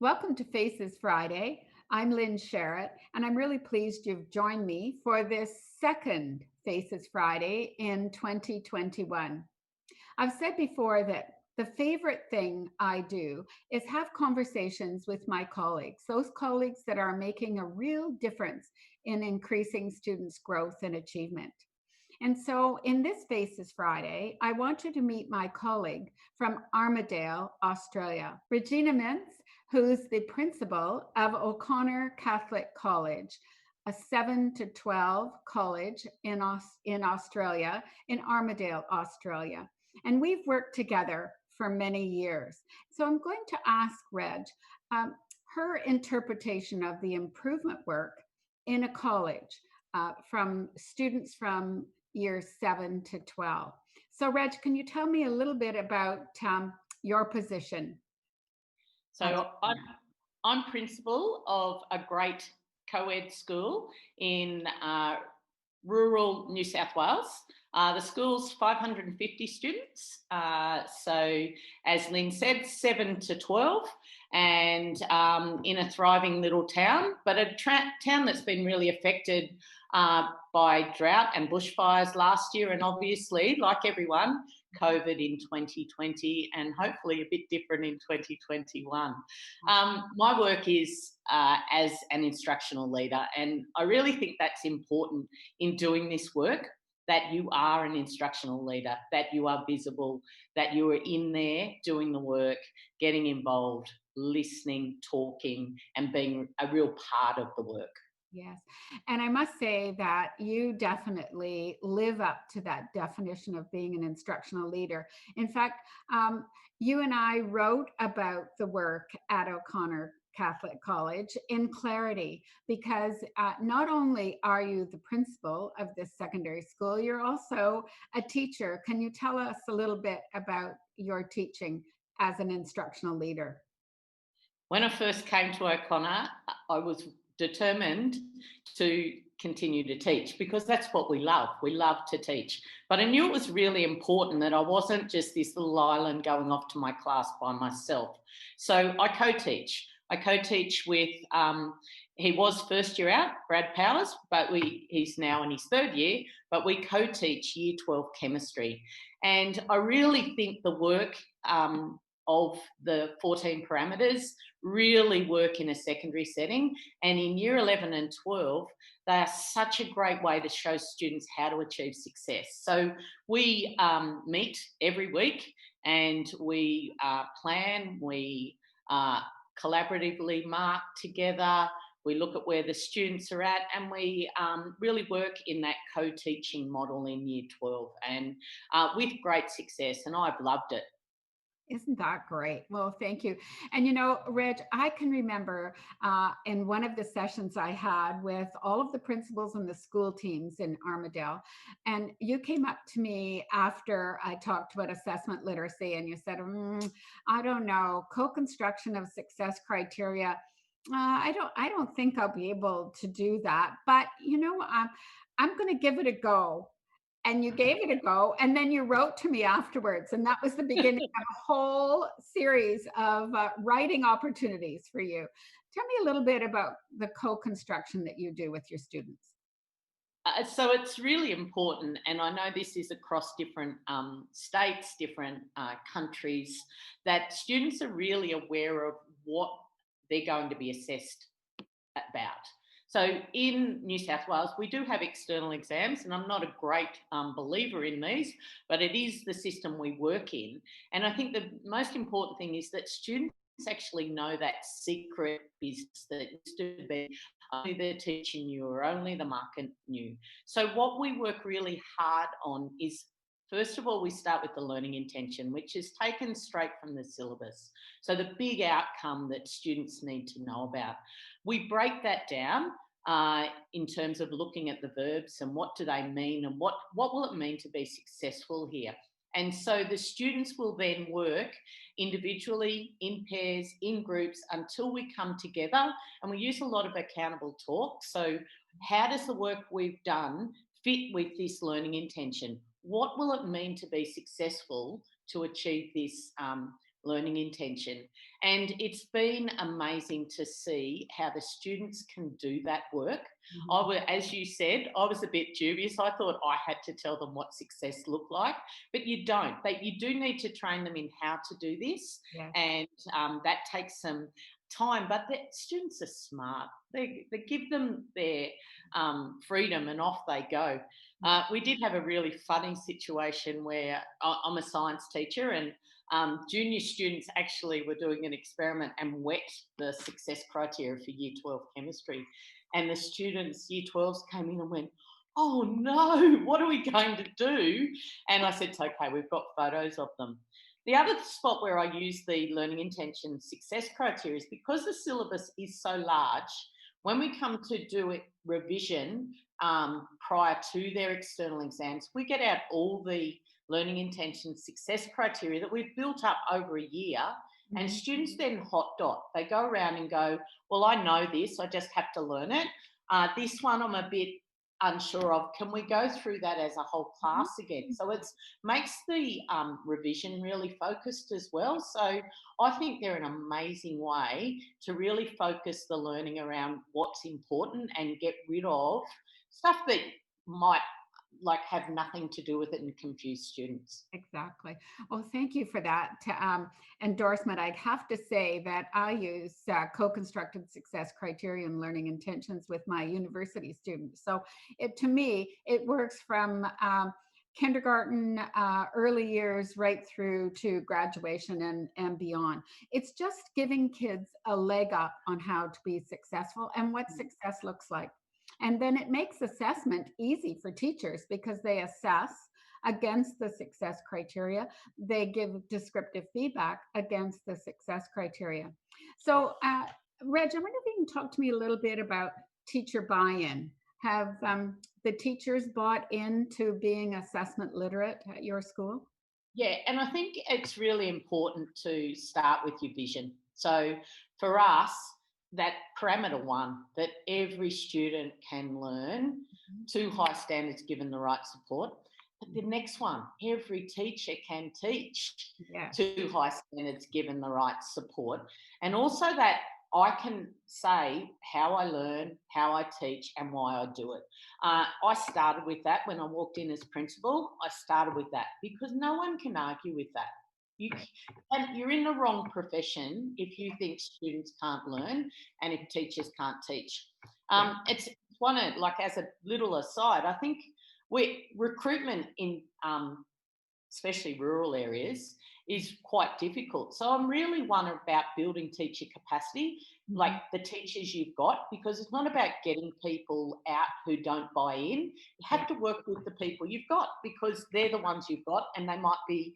Welcome to Faces Friday. I'm Lynn Sherritt, and I'm really pleased you've joined me for this second Faces Friday in 2021. I've said before that the favorite thing I do is have conversations with my colleagues, those colleagues that are making a real difference in increasing students' growth and achievement. And so in this Faces Friday, I want you to meet my colleague from Armidale, Australia, Regina Mintz, who's the principal of O'Connor Catholic College, a 7 to 12 college in Australia, in Armidale, Australia. And we've worked together for many years. So I'm going to ask Reg her interpretation of the improvement work in a college from students from years 7 to 12. So, Reg, can you tell me a little bit about your position? I'm principal of a great co-ed school in rural New South Wales. The school's 550 students. So, as Lynn said, 7 to 12, and in a thriving little town, but a town that's been really affected by drought and bushfires last year, and obviously, like everyone, COVID in 2020, and hopefully a bit different in 2021. My work is as an instructional leader, and I really think that's important in doing this work, that you are an instructional leader, that you are visible, that you are in there doing the work, getting involved, listening, talking, and being a real part of the work. Yes. And I must say that you definitely live up to that definition of being an instructional leader. In fact, you and I wrote about the work at O'Connor Catholic College in clarity, because not only are you the principal of this secondary school, you're also a teacher. Can you tell us a little bit about your teaching as an instructional leader? When I first came to O'Connor, I was determined to continue to teach, because that's what we love. We love to teach. But I knew it was really important that I wasn't just this little island going off to my class by myself. So I co-teach. I co-teach with, he was first year out, Brad Powers, but he's now in his third year, but we co-teach year 12 chemistry. And I really think the work of the 14 parameters really work in a secondary setting. And in year 11 and 12, they are such a great way to show students how to achieve success. So we meet every week, and we plan, we collaboratively mark together, we look at where the students are at, and we really work in that co-teaching model in year 12, and with great success, and I've loved it. Isn't that great? Well, thank you. And Reg, I can remember in one of the sessions I had with all of the principals and the school teams in Armidale, and you came up to me after I talked about assessment literacy, and you said, I don't know, co-construction of success criteria. I don't think I'll be able to do that, but I'm going to give it a go. And you gave it a go, and then you wrote to me afterwards, and that was the beginning of a whole series of writing opportunities for you. Tell me a little bit about the co-construction that you do with your students. So it's really important, and I know this is across different states, different countries, that students are really aware of what they're going to be assessed about. So in New South Wales, we do have external exams, and I'm not a great believer in these, but it is the system we work in. And I think the most important thing is that students actually know that secret business that used to be only the teacher knew or only the market knew. So what we work really hard on is, first of all, we start with the learning intention, which is taken straight from the syllabus. So the big outcome that students need to know about. We break that down in terms of looking at the verbs and what do they mean, and what will it mean to be successful here. And so the students will then work individually, in pairs, in groups, until we come together, and we use a lot of accountable talk. So how does the work we've done fit with this learning intention? What will it mean to be successful to achieve this learning intention. And it's been amazing to see how the students can do that work. Mhm. As you said, I was a bit dubious. I thought I had to tell them what success looked like, but you don't. But you do need to train them in how to do this, Yes, and that takes some time. But the students are smart. They give them their freedom, and off they go. yeah. We did have a really funny situation where I'm a science teacher, and junior students actually were doing an experiment and wet the success criteria for Year 12 chemistry. And the students, Year 12s, came in and went, "Oh no, what are we going to do?" And I said, "It's okay, we've got photos of them." The other spot where I use the learning intention success criteria is because the syllabus is so large. When we come to do it revision prior to their external exams, we get out all the learning intention success criteria that we've built up over a year. And Mhm. students then hot dot. They go around and go, "Well, I know this, I just have to learn it. This one I'm a bit unsure of. Can we go through that as a whole class again?" So it makes the revision really focused as well. So I think they're an amazing way to really focus the learning around what's important and get rid of stuff that might like have nothing to do with it and confuse students. Exactly. Well, thank you for that endorsement. I have to say that I use co-constructed success criteria and learning intentions with my university students. So to me, it works from kindergarten, early years, right through to graduation and beyond. It's just giving kids a leg up on how to be successful and what success looks like. And then it makes assessment easy for teachers because they assess against the success criteria. They give descriptive feedback against the success criteria. So, Reg, I wonder if you can talk to me a little bit about teacher buy-in. Have the teachers bought into being assessment literate at your school? Yeah, and I think it's really important to start with your vision. So for us, that parameter one, that every student can learn to high standards given the right support. But the next one, every teacher can teach Yes. to high standards given the right support. And also that I can say how I learn, how I teach, and why I do it. I started with that when I walked in as principal. I started with that because no one can argue with that. You, Right. and you're in the wrong profession if you think students can't learn and if teachers can't teach. Yeah. It's one of, like, as a little aside, I think recruitment in especially rural areas, is quite difficult. So I'm really one about building teacher capacity, like Mhm. the teachers you've got, because it's not about getting people out who don't buy in. You Yeah. have to work with the people you've got because they're the ones you've got and they might be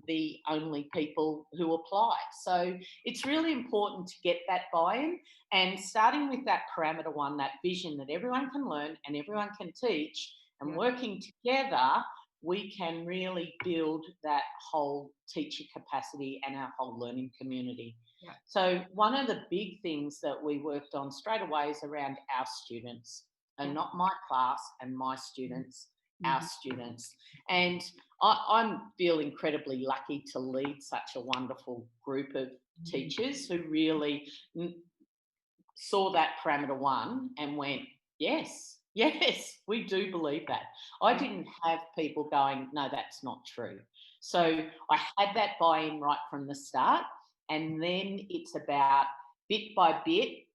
the only people who apply. So it's really important to get that buy-in and starting with that parameter one, that vision that everyone can learn and everyone can teach and Yeah. working together we can really build that whole teacher capacity and our whole learning community. Yeah. So, one of the big things that we worked on straight away is around our students, and Yeah. not my class and my students, our Mhm. students. And I feel incredibly lucky to lead such a wonderful group of Mhm. teachers who really saw that parameter one and went, yes, yes, we do believe that. I Yeah. didn't have people going, no, that's not true. So Yeah. I had that buy in right from the start. And then it's about bit by bit,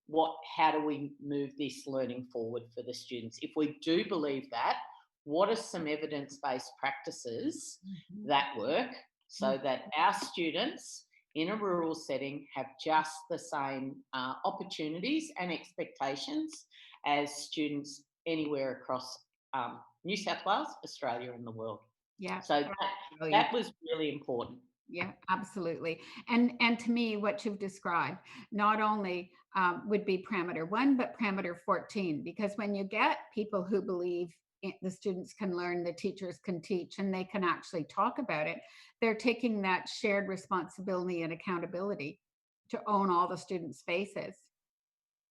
how do we move this learning forward for the students? If we do believe that, what are some evidence based practices Mhm. that work Mhm. so that our students in a rural setting have just the same opportunities and expectations as students anywhere across New South Wales, Australia, and the world. Yeah. So Brilliant. that was really important. Yeah, absolutely. And to me, what you've described not only would be parameter one, but parameter 14, because when you get people who believe the students can learn, the teachers can teach, and they can actually talk about it, they're taking that shared responsibility and accountability to own all the students' spaces.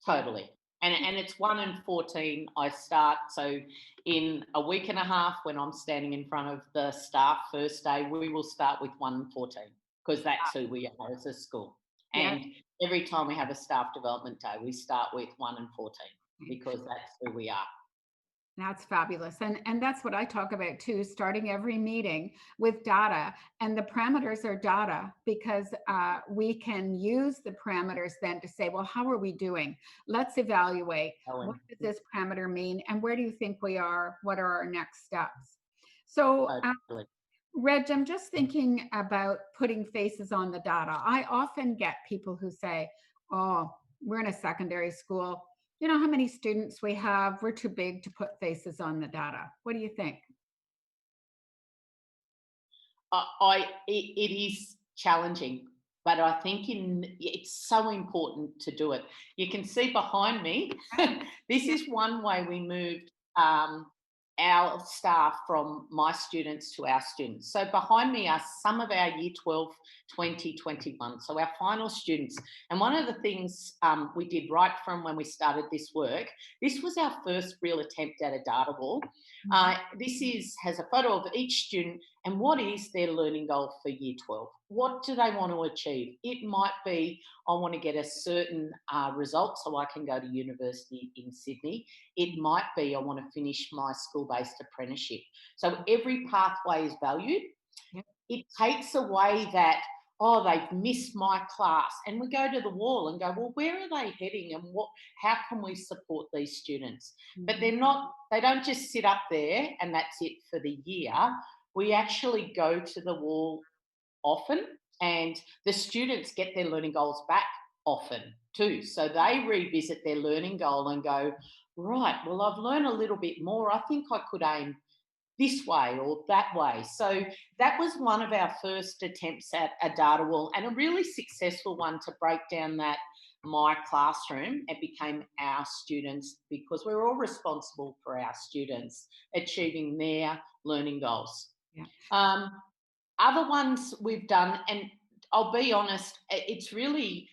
Yeah. Totally. And it's 1 in 14 I start. So in a week and a half when I'm standing in front of the staff first day, we will start with 1 in 14. because that's who we are as a school. Yeah. And every time we have a staff development day, we start with 1 and 14 because that's who we are. That's fabulous. And that's what I talk about too, starting every meeting with data. And the parameters are data because we can use the parameters then to say, well, how are we doing? Let's evaluate. What Ellen, does this parameter mean? And where do you think we are? What are our next steps? So, totally. Reg, I'm just thinking about putting faces on the data. I often get people who say, oh, we're in a secondary school. You know how many students we have? We're too big to put faces on the data. What do you think? It is challenging, but I think it's so important to do it. You can see behind me, this Yeah. is one way we moved our staff from my students to our students. So behind me are some of our Year 12 2021, so our final students. And one of the things we did right from when we started this work, this was our first real attempt at a data wall. This has a photo of each student and what is their learning goal for Year 12. What do they want to achieve? It might be, I want to get a certain result so I can go to university in Sydney. It might be, I want to finish my school-based apprenticeship. So every pathway is valued. Yep. It takes away that, oh, they've missed my class. And we go to the wall and go, well, where are they heading and how can we support these students? But they don't just sit up there and that's it for the year. We actually go to the wall often, and the students get their learning goals back often too. So they revisit their learning goal and go, right, well, I've learned a little bit more. I think I could aim this way or that way. So that was one of our first attempts at a data wall and a really successful one to break down that my classroom. It became our students because we're all responsible for our students achieving their learning goals. Yeah. Other ones we've done, and I'll be honest, it's really,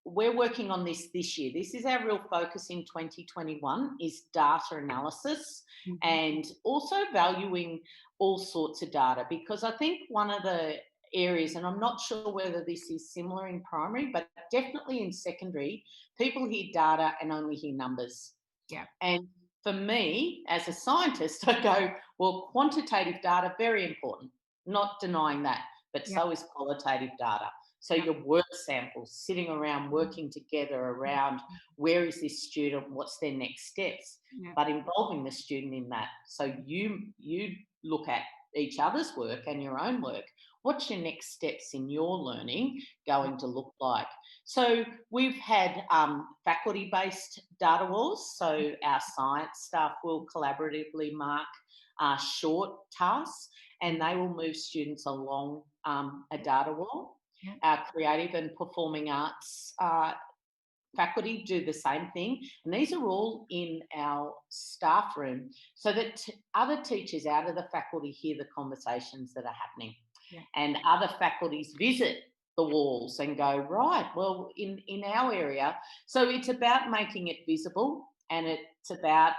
we're working on this year. This is our real focus in 2021 is data analysis and also valuing all sorts of data, because I think one of the areas, and I'm not sure whether this is similar in primary, but definitely in secondary, people hear data and only hear numbers. Yeah. And for me, as a scientist, I go, well, quantitative data, very important, not denying that, but Yeah. so is qualitative data. So your work samples, sitting around, working together around where is this student, what's their next steps, but involving the student in that. So you look at each other's work and your own work. What's your next steps in your learning going to look like? So we've had faculty-based data walls. So our science staff will collaboratively mark short tasks and they will move students along a data wall. Our creative and performing arts faculty do the same thing. And these are all in our staff room so that other teachers out of the faculty hear the conversations that are happening. And other faculties visit the walls and go, right, well, in our area. So it's about making it visible, and it's about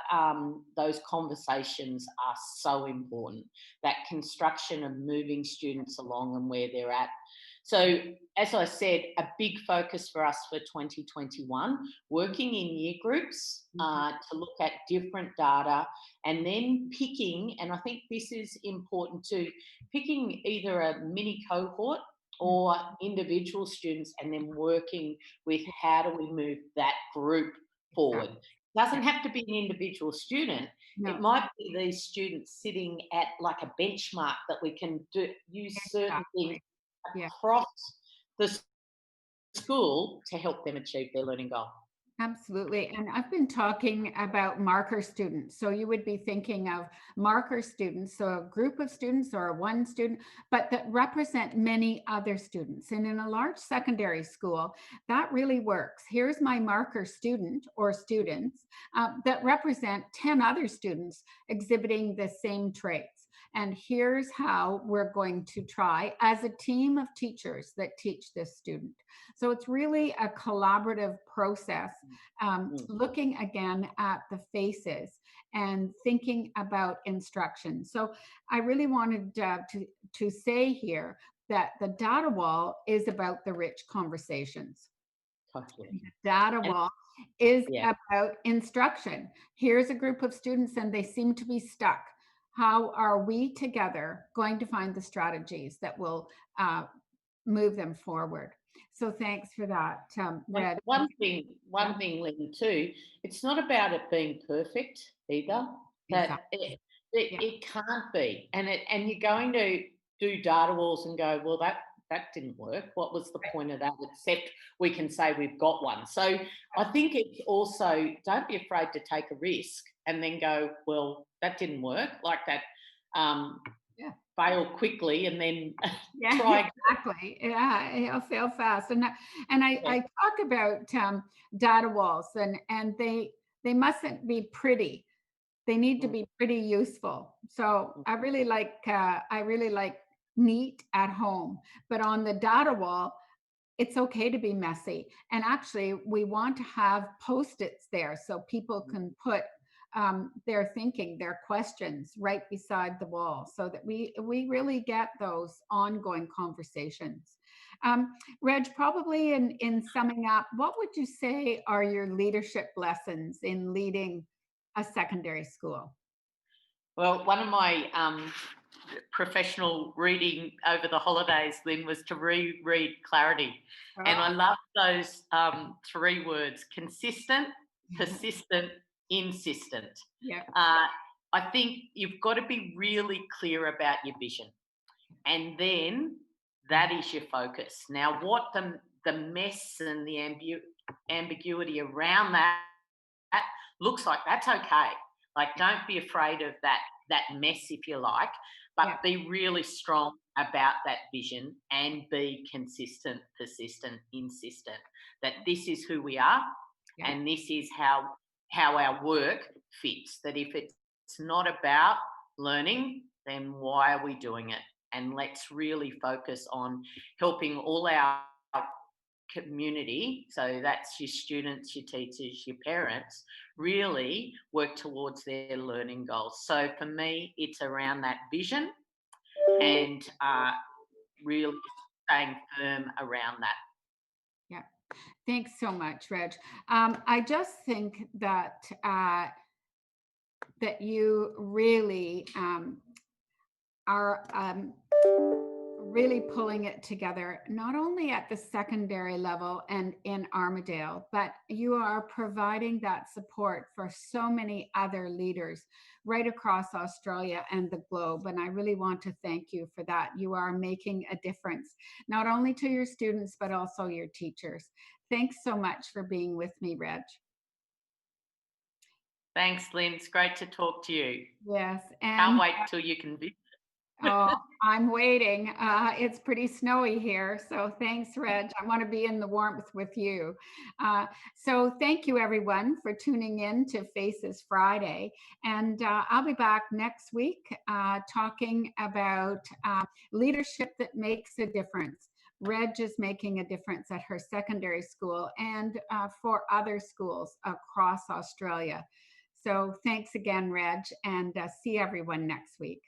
those conversations are so important, that construction of moving students along and where they're at. So as I said, a big focus for us for 2021, working in year groups to look at different data and then picking, and I think this is important too, picking either a mini cohort or individual students and then working with how do we move that group forward. It doesn't have to be an individual student. It might be these students sitting at like a benchmark that we can use certain things across the school to help them achieve their learning goal. Absolutely. And I've been talking about marker students. So you would be thinking of marker students, so a group of students or one student, but that represent many other students. And in a large secondary school, that really works. Here's my marker student or students that represent 10 other students exhibiting the same traits. And here's how we're going to try as a team of teachers that teach this student. So it's really a collaborative process, looking again at the faces and thinking about instruction. So I really wanted to say here that the data wall is about the rich conversations. Totally. Data And wall is yeah. about instruction. Here's a group of students and they seem to be stuck. How are we together going to find the strategies that will move them forward? So thanks for that, And Red. one thing, Lynn, too, it's not about it being perfect either. That Exactly. Yeah. it can't be. And you're going to do data walls and go, well, that didn't work. What was the point of that? Except we can say we've got one. So I think it's also, don't be afraid to take a risk and then go, well, that didn't work. Like that, Yeah. fail quickly and then Yeah, try again. exactly. Yeah, it'll fail fast. And Yeah. I talk about data walls, and they mustn't be pretty. They need to Mm, be pretty useful. So mm, I really like neat at home, but on the data wall, it's okay to be messy. And actually, we want to have post-its there so people mm. can put their thinking, their questions right beside the wall, so that we really get those ongoing conversations. Reg, probably in summing up, what would you say are your leadership lessons in leading a secondary school? Well, one of my professional reading over the holidays, Lynn, was to reread Clarity. And I Oh, love those three words: consistent, persistent, insistent. yeah, Uh, I think you've got to be really clear about your vision. And then that is your focus. Now, what the mess and the ambiguity around that looks like, that's okay. Like, don't be afraid of that mess, if you like, but yeah, be really strong about that vision and be consistent, persistent, insistent that this is who we are yeah, and this is how our work fits. That if it's not about learning, then why are we doing it? And let's really focus on helping all our community, so that's your students, your teachers, your parents, really work towards their learning goals. So for me, it's around that vision and really staying firm around that. yeah. Thanks so much, Reg. I just think that you really are really pulling it together, not only at the secondary level and in Armadale, but you are providing that support for so many other leaders right across Australia and the globe. And I really want to thank you for that. You are making a difference, not only to your students, but also your teachers. Thanks so much for being with me, Reg. Thanks, Lynn. It's great to talk to you. Yes. Can't And wait till you can visit. oh, I'm waiting. It's pretty snowy here. So thanks, Reg. I want to be in the warmth with you. So thank you, everyone, for tuning in to Faces Friday. And I'll be back next week talking about leadership that makes a difference. Reg is making a difference at her secondary school and for other schools across Australia. So thanks again, Reg, and see everyone next week.